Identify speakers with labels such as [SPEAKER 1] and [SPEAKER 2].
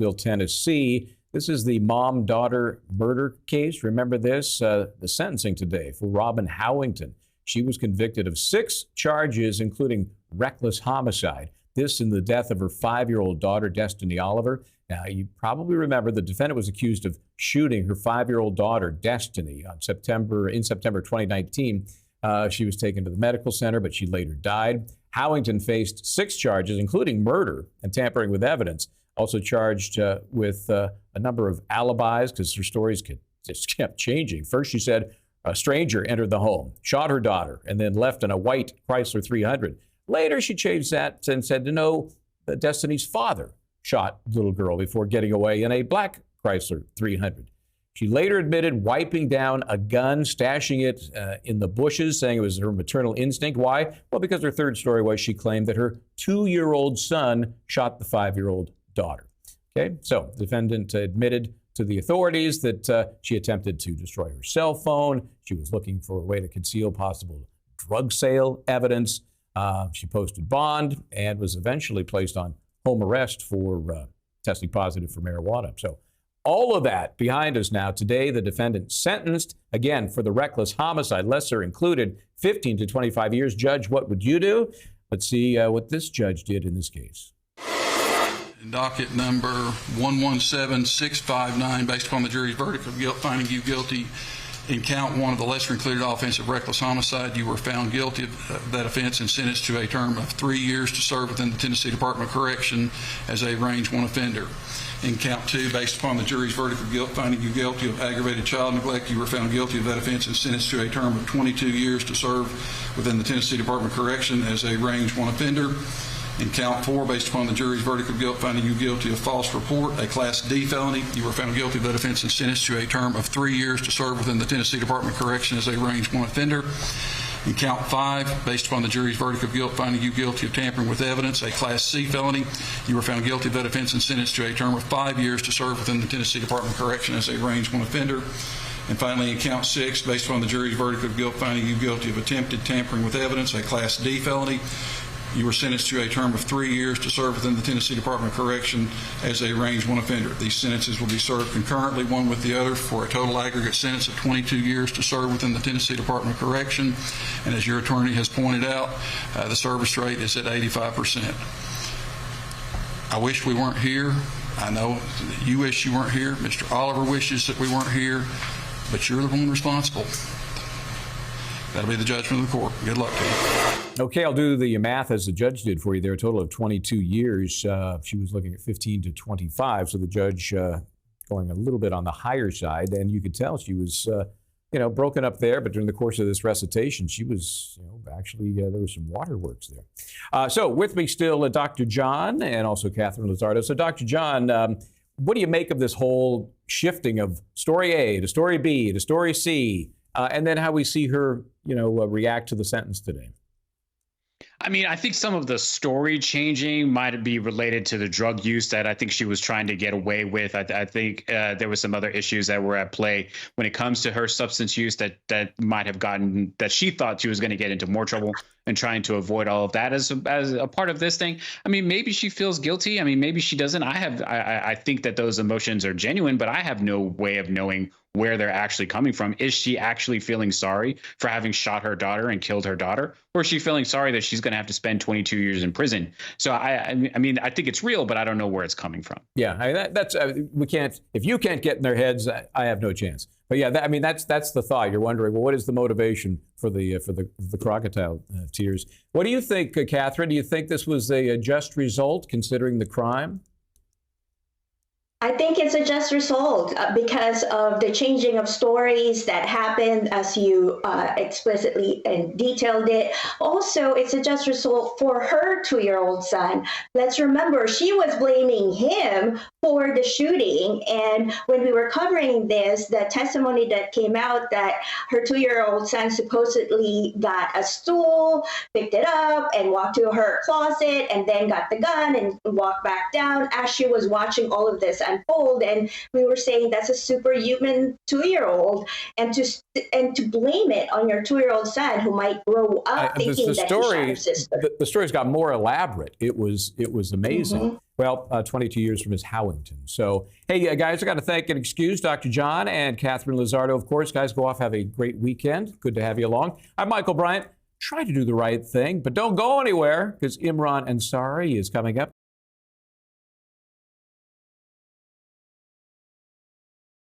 [SPEAKER 1] Knoxville, Tennessee. This is the mom-daughter murder case. Remember this? The sentencing today for Robin Howington. She was convicted of 6 charges, including reckless homicide. This in the death of her 5-year-old daughter, Destiny Oliver. Now, you probably remember the defendant was accused of shooting her 5-year-old daughter, Destiny, in September 2019. She was taken to the medical center, but she later died. Howington faced 6 charges, including murder and tampering with evidence. Also charged with a number of alibis because her stories just kept changing. First, she said a stranger entered the home, shot her daughter, and then left in a white Chrysler 300. Later, she changed that and said no, Destiny's father shot the little girl before getting away in a black Chrysler 300. She later admitted wiping down a gun, stashing it in the bushes, saying it was her maternal instinct. Why? Well, because her third story was she claimed that her 2-year-old son shot the 5-year-old daughter. Okay, so the defendant admitted to the authorities that she attempted to destroy her cell phone. She was looking for a way to conceal possible drug sale evidence. She posted bond and was eventually placed on home arrest for testing positive for marijuana. So all of that behind us now. Today, the defendant sentenced, again, for the reckless homicide, lesser included, 15 to 25 years. Judge, what would you do? Let's see what this judge did in this case.
[SPEAKER 2] Docket number 117659, based upon the jury's verdict of guilt, finding you guilty in count 1 of the lesser included offense of reckless homicide, you were found guilty of that offense and sentenced to a term of 3 years to serve within the Tennessee Department of Correction as a range 1 offender. In count 2, based upon the jury's verdict of guilt, finding you guilty of aggravated child neglect, you were found guilty of that offense and sentenced to a term of 22 years to serve within the Tennessee Department of Correction as a range 1 offender. In count 4, based upon the jury's verdict of guilt, finding you guilty of false report, a Class D felony, you were found guilty of that offense and sentenced to a term of 3 years to serve within the Tennessee Department of Correction as a range 1 offender. In count 5, based upon the jury's verdict of guilt, finding you guilty of tampering with evidence, a Class C felony, you were found guilty of that offense and sentenced to a term of 5 years to serve within the Tennessee Department of Correction as a range 1 offender. And finally, in count 6, based upon the jury's verdict of guilt, finding you guilty of attempted tampering with evidence, a Class D felony, you were sentenced to a term of 3 years to serve within the Tennessee Department of Correction as a range 1 offender. These sentences will be served concurrently, one with the other, for a total aggregate sentence of 22 years to serve within the Tennessee Department of Correction. And as your attorney has pointed out, the service rate is at 85%. I wish we weren't here. I know you wish you weren't here. Mr. Oliver wishes that we weren't here, but you're the one responsible. That'll be the judgment of the court. Good luck to you.
[SPEAKER 1] Okay, I'll do the math as the judge did for you there. A total of 22 years. She was looking at 15 to 25, so the judge going a little bit on the higher side. And you could tell she was, broken up there. But during the course of this recitation, she was, actually, there was some waterworks there. So with me still, Dr. John and also Katherine Lizardo. So Dr. John, what do you make of this whole shifting of story A to story B to story C? And then how we see her, react to the sentence today.
[SPEAKER 3] I mean, I think some of the story changing might be related to the drug use that I think she was trying to get away with. I think there were some other issues that were at play when it comes to her substance use that might have gotten that she thought she was going to get into more trouble and trying to avoid all of that as a part of this thing. I mean, maybe she feels guilty. I mean, maybe she doesn't. I think that those emotions are genuine, but I have no way of knowing where they're actually coming from. Is she actually feeling sorry for having shot her daughter and killed her daughter? Or is she feeling sorry that she's going to have to spend 22 years in prison? So I mean, I think it's real, but I don't know where it's coming from.
[SPEAKER 1] Yeah, that's we can't. If you can't get in their heads, I have no chance. But yeah, that's the thought. You're wondering, well, what is the motivation for the crocodile tears? What do you think, Katherine? Do you think this was a just result considering the crime?
[SPEAKER 4] I think it's a just result because of the changing of stories that happened as you explicitly and detailed it. Also, it's a just result for her 2-year-old son. Let's remember, she was blaming him for the shooting. And when we were covering this, the testimony that came out that her 2-year-old son supposedly got a stool, picked it up and walked to her closet and then got the gun and walked back down as she was watching all of this unfold. And we were saying that's a superhuman 2-year-old, and to blame it on your 2-year-old son who might grow up thinking that he shot her sister.
[SPEAKER 1] The story's got more elaborate. It was amazing.
[SPEAKER 4] Mm-hmm.
[SPEAKER 1] Well, 22 years from Ms. Howington. So, hey, guys, I got to thank and excuse Dr. John and Katherine Lizardo. Of course, guys, go off, have a great weekend. Good to have you along. I'm Michael Bryant. Try to do the right thing, but don't go anywhere, because Imran Ansari is coming up.